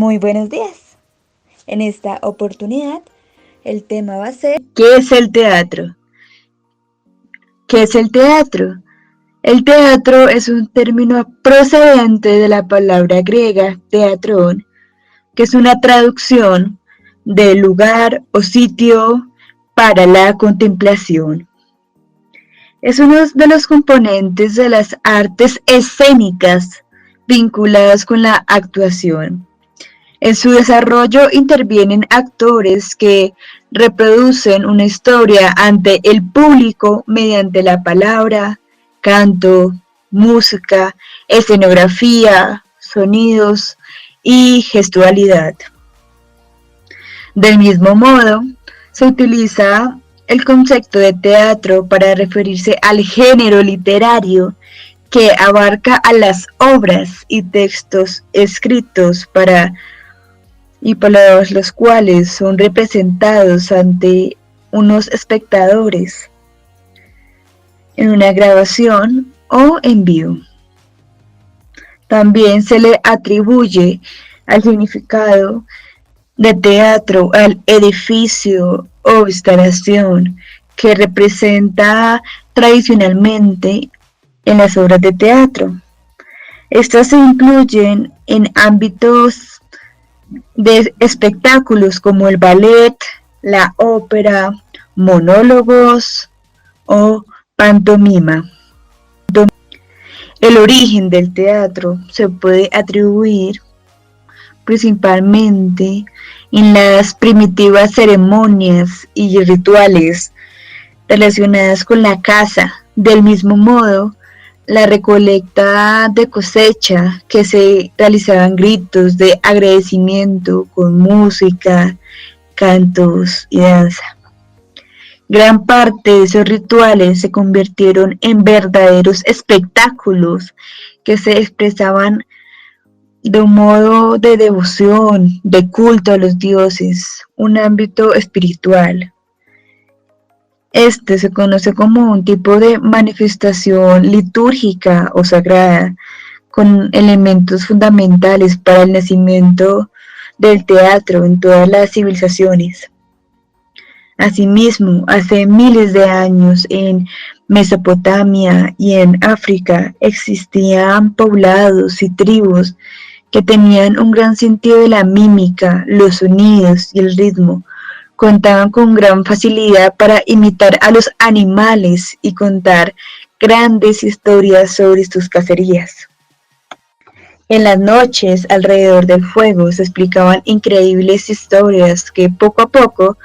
Muy buenos días. En esta oportunidad, el tema va a ser ¿qué es el teatro? ¿Qué es el teatro? El teatro es un término procedente de la palabra griega teatrón, que es una traducción de lugar o sitio para la contemplación. Es uno de los componentes de las artes escénicas vinculadas con la actuación. En su desarrollo intervienen actores que reproducen una historia ante el público mediante la palabra, canto, música, escenografía, sonidos y gestualidad. Del mismo modo, se utiliza el concepto de teatro para referirse al género literario que abarca a las obras y textos escritos para los cuales son representados ante unos espectadores en una grabación o en vivo. También se le atribuye al significado de teatro al edificio o instalación que representa tradicionalmente en las obras de teatro. Estas se incluyen en ámbitos de espectáculos como el ballet, la ópera, monólogos o pantomima. El origen del teatro se puede atribuir principalmente en las primitivas ceremonias y rituales relacionadas con la caza. Del mismo modo, la recolecta de cosecha, que se realizaban gritos de agradecimiento con música, cantos y danza. Gran parte de esos rituales se convirtieron en verdaderos espectáculos que se expresaban de un modo de devoción, de culto a los dioses, un ámbito espiritual. Este se conoce como un tipo de manifestación litúrgica o sagrada, con elementos fundamentales para el nacimiento del teatro en todas las civilizaciones. Asimismo, hace miles de años en Mesopotamia y en África existían poblados y tribus que tenían un gran sentido de la mímica, los sonidos y el ritmo. Contaban con gran facilidad para imitar a los animales y contar grandes historias sobre sus cacerías. En las noches, alrededor del fuego, se explicaban increíbles historias que poco a poco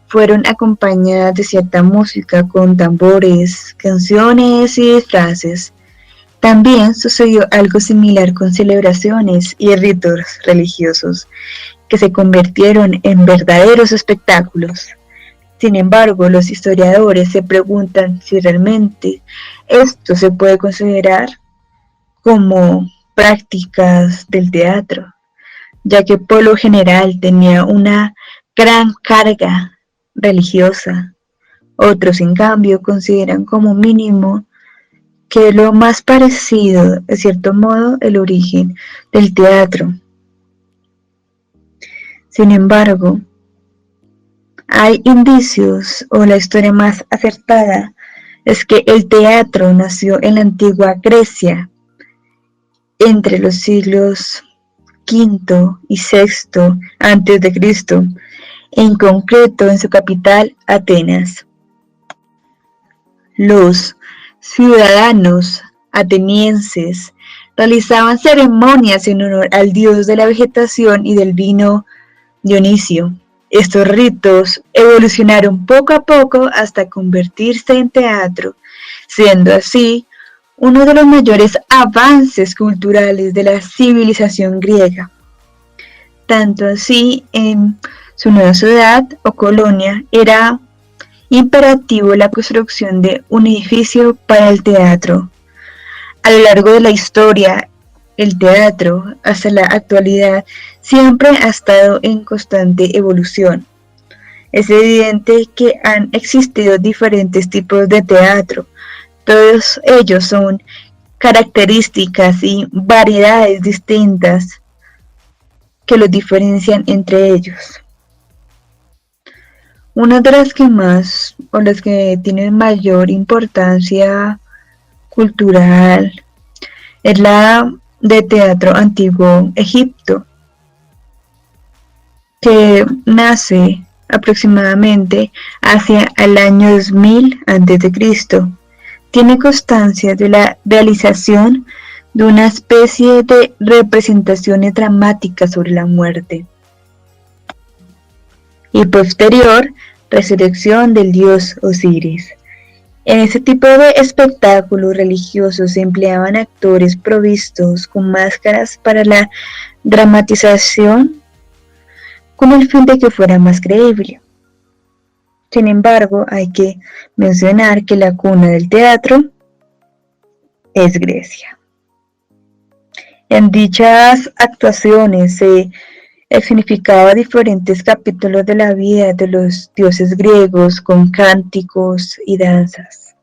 fueron acompañadas de cierta música con tambores, canciones y disfraces. También sucedió algo similar con celebraciones y ritos religiosos que se convirtieron en verdaderos espectáculos. Sin embargo, los historiadores se preguntan si realmente esto se puede considerar como prácticas del teatro, ya que por lo general tenía una gran carga religiosa. Otros, en cambio, consideran como mínimo que lo más parecido, de cierto modo, el origen del teatro. Sin embargo, hay indicios, o la historia más acertada es que el teatro nació en la antigua Grecia entre los siglos V y VI a.C., en concreto en su capital, Atenas. Los ciudadanos atenienses realizaban ceremonias en honor al dios de la vegetación y del vino, Dionisio. Estos ritos evolucionaron poco a poco hasta convertirse en teatro, siendo así uno de los mayores avances culturales de la civilización griega. Tanto así, en su nueva ciudad o colonia era imperativo la construcción de un edificio para el teatro. A lo largo de la historia, el teatro, hasta la actualidad, siempre ha estado en constante evolución. Es evidente que han existido diferentes tipos de teatro. Todos ellos son características y variedades distintas que los diferencian entre ellos. Una de las que más, o las que tienen mayor importancia cultural, es la de teatro antiguo Egipto, que nace aproximadamente hacia el año 2000 a.C. Tiene constancia de la realización de una especie de representaciones dramáticas sobre la muerte y posterior resurrección del dios Osiris. En este tipo de espectáculos religiosos se empleaban actores provistos con máscaras para la dramatización con el fin de que fuera más creíble. Sin embargo, hay que mencionar que la cuna del teatro es Grecia. En dichas actuaciones se significaba diferentes capítulos de la vida de los dioses griegos con cánticos y danzas.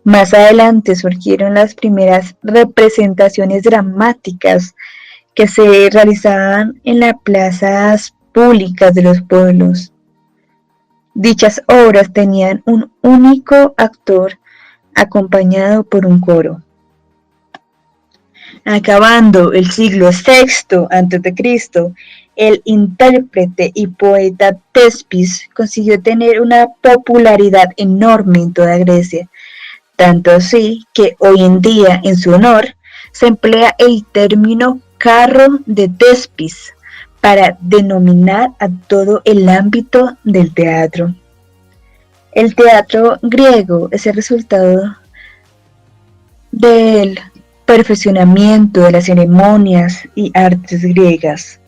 Más adelante surgieron las primeras representaciones dramáticas que se realizaban en las plazas públicas de los pueblos. Dichas obras tenían un único actor acompañado por un coro. Acabando el siglo VI a.C., el intérprete y poeta Tespis consiguió tener una popularidad enorme en toda Grecia, tanto así que hoy en día en su honor se emplea el término carro de Tespis para denominar a todo el ámbito del teatro. El teatro griego es el resultado del perfeccionamiento de las ceremonias y artes griegas,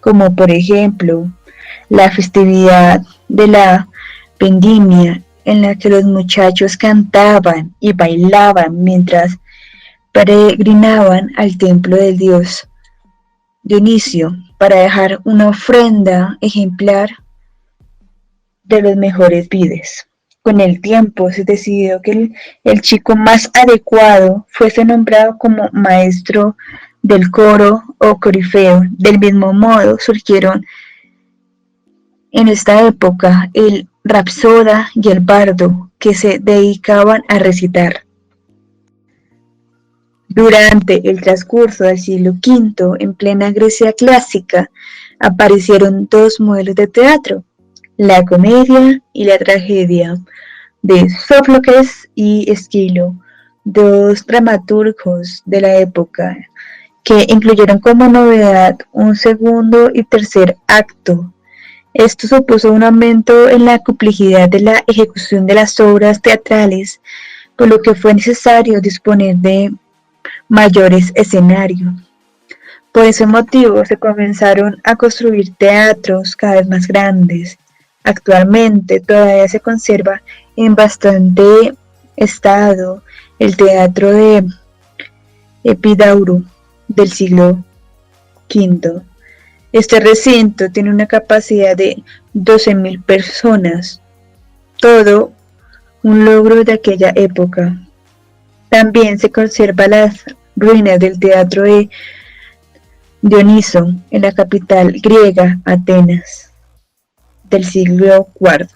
como por ejemplo la festividad de la vendimia, en la que los muchachos cantaban y bailaban mientras peregrinaban al templo del dios Dionisio para dejar una ofrenda ejemplar de los mejores vides. Con el tiempo se decidió que el chico más adecuado fuese nombrado como maestro del coro o corifeo. Del mismo modo surgieron en esta época el rapsoda y el bardo, que se dedicaban a recitar. Durante el transcurso del siglo V, en plena Grecia clásica, aparecieron dos modelos de teatro, la comedia y la tragedia, de Sófocles y Esquilo, dos dramaturgos de la época, que incluyeron como novedad un segundo y tercer acto. Esto supuso un aumento en la complejidad de la ejecución de las obras teatrales, por lo que fue necesario disponer de mayores escenarios. Por ese motivo se comenzaron a construir teatros cada vez más grandes. Actualmente todavía se conserva en bastante estado el teatro de Epidauro del siglo V. Este recinto tiene una capacidad de 12.000 personas, todo un logro de aquella época. También se conservan las ruinas del teatro de Dioniso en la capital griega, Atenas, del siglo IV.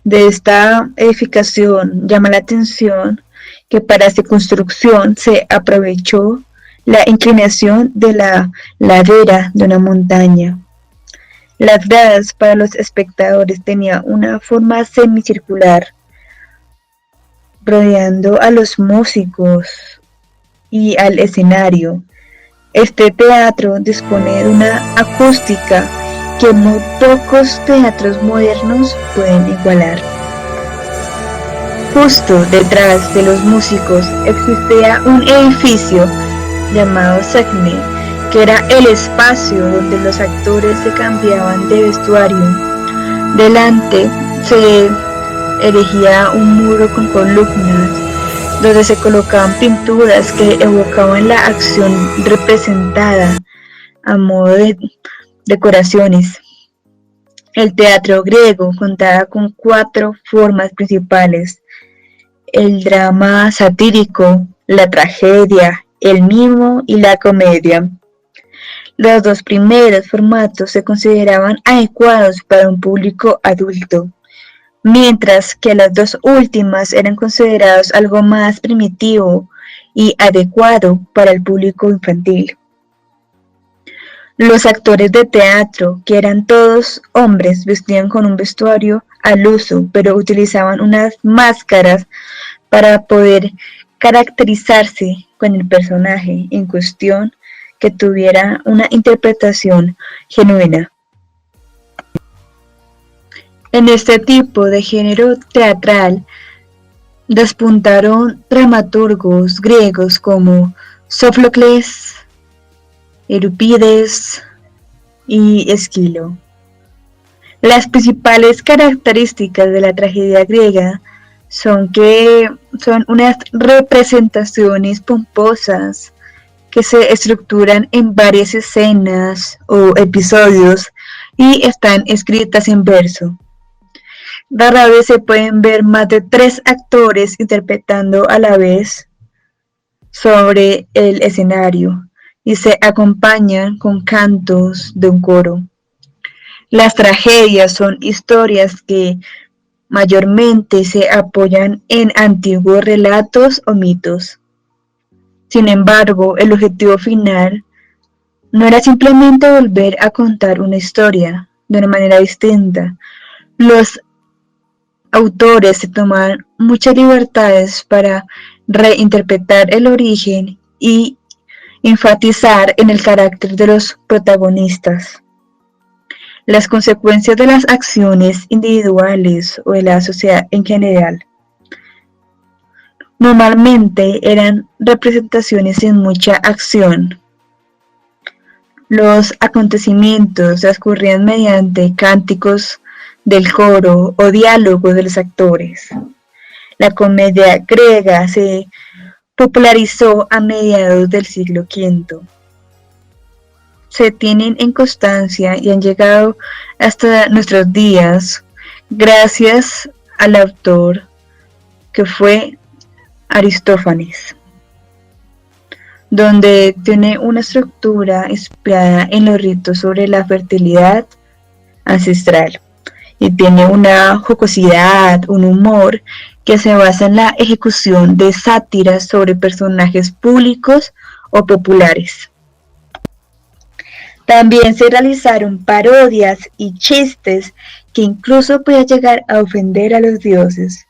De esta edificación llama la atención que para su construcción se aprovechó la inclinación de la ladera de una montaña. Las gradas para los espectadores tenían una forma semicircular, rodeando a los músicos y al escenario. Este teatro dispone de una acústica que muy pocos teatros modernos pueden igualar. Justo detrás de los músicos existía un edificio llamado Secne, que era el espacio donde los actores se cambiaban de vestuario. Delante se erigía un muro con columnas, donde se colocaban pinturas que evocaban la acción representada a modo de decoraciones. El teatro griego contaba con 4 formas principales: el drama satírico, la tragedia, el mimo y la comedia. Los dos primeros formatos se consideraban adecuados para un público adulto, mientras que las dos últimas eran considerados algo más primitivo y adecuado para el público infantil. Los actores de teatro, que eran todos hombres, vestían con un vestuario al uso, pero utilizaban unas máscaras para poder caracterizarse con el personaje en cuestión, que tuviera una interpretación genuina. En este tipo de género teatral despuntaron dramaturgos griegos como Sófocles, Eurípides y Esquilo. Las principales características de la tragedia griega son que son unas representaciones pomposas que se estructuran en varias escenas o episodios y están escritas en verso. Rara vez se pueden ver más de 3 actores interpretando a la vez sobre el escenario y se acompañan con cantos de un coro. Las tragedias son historias que mayormente se apoyan en antiguos relatos o mitos. Sin embargo, el objetivo final no era simplemente volver a contar una historia de una manera distinta. Los autores se toman muchas libertades para reinterpretar el origen y enfatizar en el carácter de los protagonistas, las consecuencias de las acciones individuales o de la sociedad en general. Normalmente eran representaciones sin mucha acción. Los acontecimientos transcurrían mediante cánticos del coro o diálogos de los actores. La comedia griega se popularizó a mediados del siglo V. Se tienen en constancia y han llegado hasta nuestros días gracias al autor que fue Aristófanes, donde tiene una estructura inspirada en los ritos sobre la fertilidad ancestral y tiene una jocosidad, un humor que se basa en la ejecución de sátiras sobre personajes públicos o populares. También se realizaron parodias y chistes que incluso podían llegar a ofender a los dioses.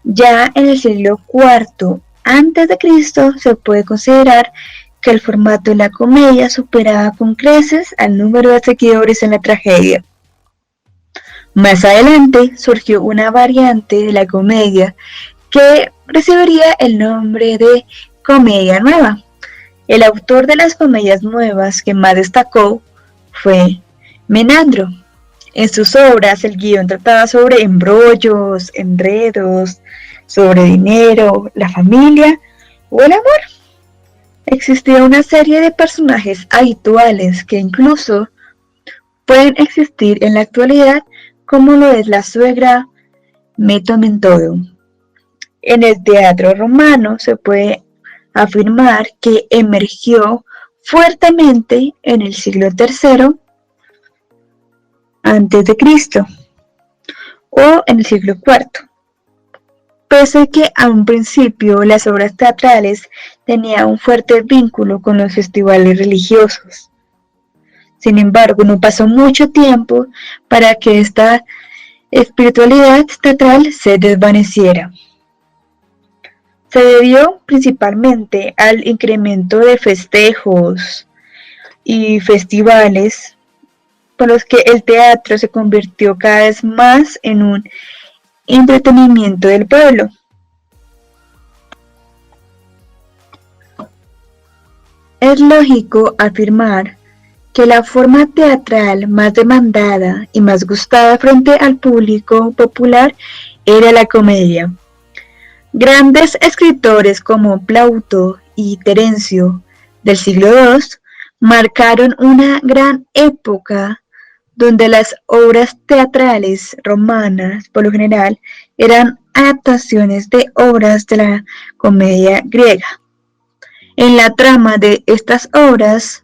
Ya en el siglo IV a.C. se puede considerar que el formato de la comedia superaba con creces al número de seguidores en la tragedia. Más adelante surgió una variante de la comedia que recibiría el nombre de comedia nueva. El autor de las comedias nuevas que más destacó fue Menandro. En sus obras el guión trataba sobre embrollos, enredos, sobre dinero, la familia o el amor. Existía una serie de personajes habituales que incluso pueden existir en la actualidad, como lo es la suegra Metomentodo. En el teatro romano se puede afirmar que emergió fuertemente en el siglo III a.C. o en el siglo IV. Pese a que a un principio las obras teatrales tenían un fuerte vínculo con los festivales religiosos. Sin embargo, no pasó mucho tiempo para que esta espiritualidad teatral se desvaneciera. Se debió principalmente al incremento de festejos y festivales, por los que el teatro se convirtió cada vez más en un entretenimiento del pueblo. Es lógico afirmar que la forma teatral más demandada y más gustada frente al público popular era la comedia. Grandes escritores como Plauto y Terencio del siglo II marcaron una gran época donde las obras teatrales romanas, por lo general, eran adaptaciones de obras de la comedia griega. En la trama de estas obras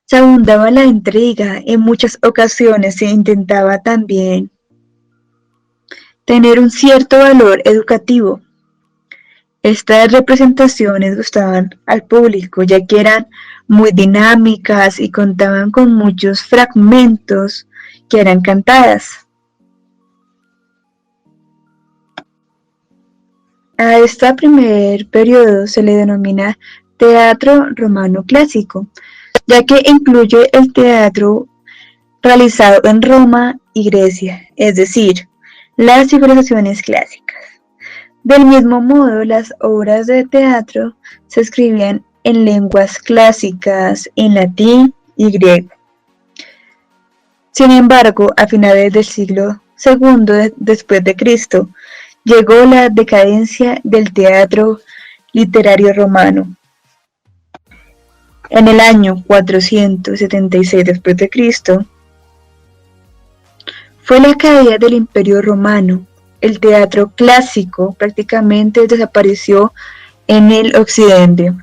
Se abundaba la intriga, en muchas ocasiones se intentaba también tener un cierto valor educativo. Estas representaciones gustaban al público, ya que eran muy dinámicas y contaban con muchos fragmentos que eran cantadas. A este primer periodo se le denomina teatro romano clásico, ya que incluye el teatro realizado en Roma y Grecia, es decir, las civilizaciones clásicas. Del mismo modo, las obras de teatro se escribían en lenguas clásicas, en latín y griego. Sin embargo, a finales del siglo II después de Cristo, llegó la decadencia del teatro literario romano. En el año 476 después de Cristo, fue la caída del Imperio Romano. El teatro clásico prácticamente desapareció en el occidente.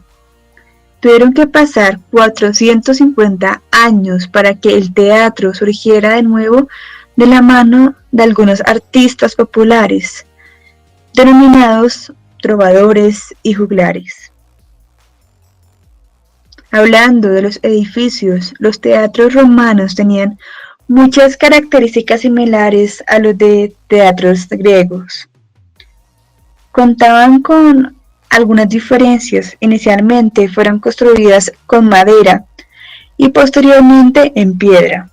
Tuvieron que pasar 450 años para que el teatro surgiera de nuevo de la mano de algunos artistas populares, denominados trovadores y juglares. Hablando de los edificios, los teatros romanos tenían muchas características similares a los de teatros griegos. Contaban con algunas diferencias. Inicialmente fueron construidas con madera y posteriormente en piedra.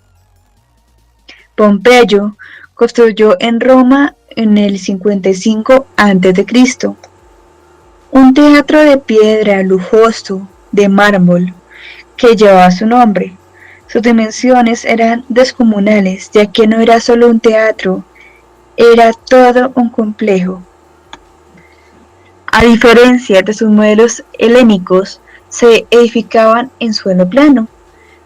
Pompeyo construyó en Roma en el 55 a.C. un teatro de piedra lujoso de mármol que llevaba su nombre. Sus dimensiones eran descomunales, ya que no era solo un teatro, era todo un complejo. A diferencia de sus modelos helénicos, se edificaban en suelo plano.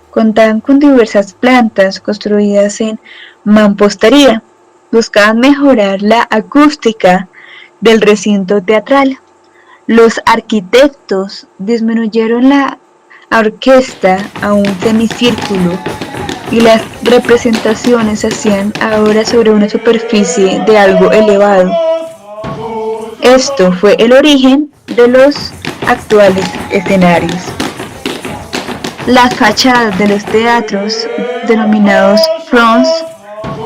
Contaban con diversas plantas construidas en mampostería. Buscaban mejorar la acústica del recinto teatral. Los arquitectos disminuyeron la orquesta a un semicírculo y las representaciones se hacían ahora sobre una superficie de algo elevado. Esto fue el origen de los actuales escenarios. Las fachadas de los teatros, denominados fronts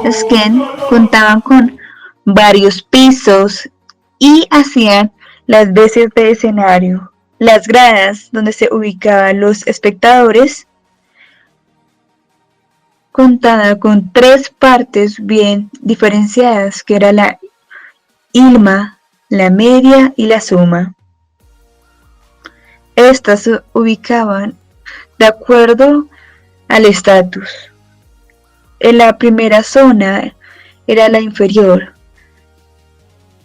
scène, contaban con varios pisos y hacían las veces de escenario. Las gradas donde se ubicaban los espectadores contaba con tres partes bien diferenciadas, que era la ilma, la media y la suma. Estas se ubicaban de acuerdo al estatus. En la primera zona era la inferior,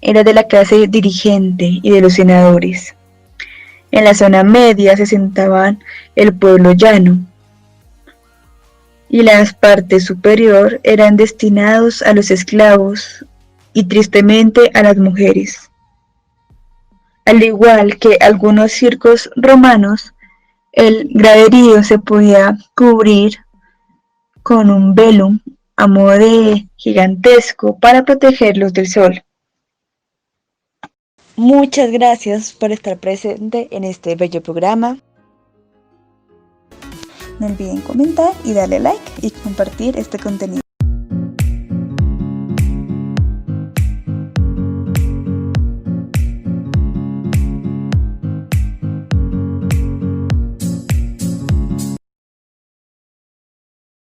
era de la clase dirigente y de los senadores. En la zona media se sentaban el pueblo llano, y las partes superior eran destinados a los esclavos y tristemente a las mujeres. Al igual que algunos circos romanos, el graderío se podía cubrir con un velum a modo de gigantesco para protegerlos del sol. Muchas gracias por estar presente en este bello programa. No olviden comentar y darle like y compartir este contenido.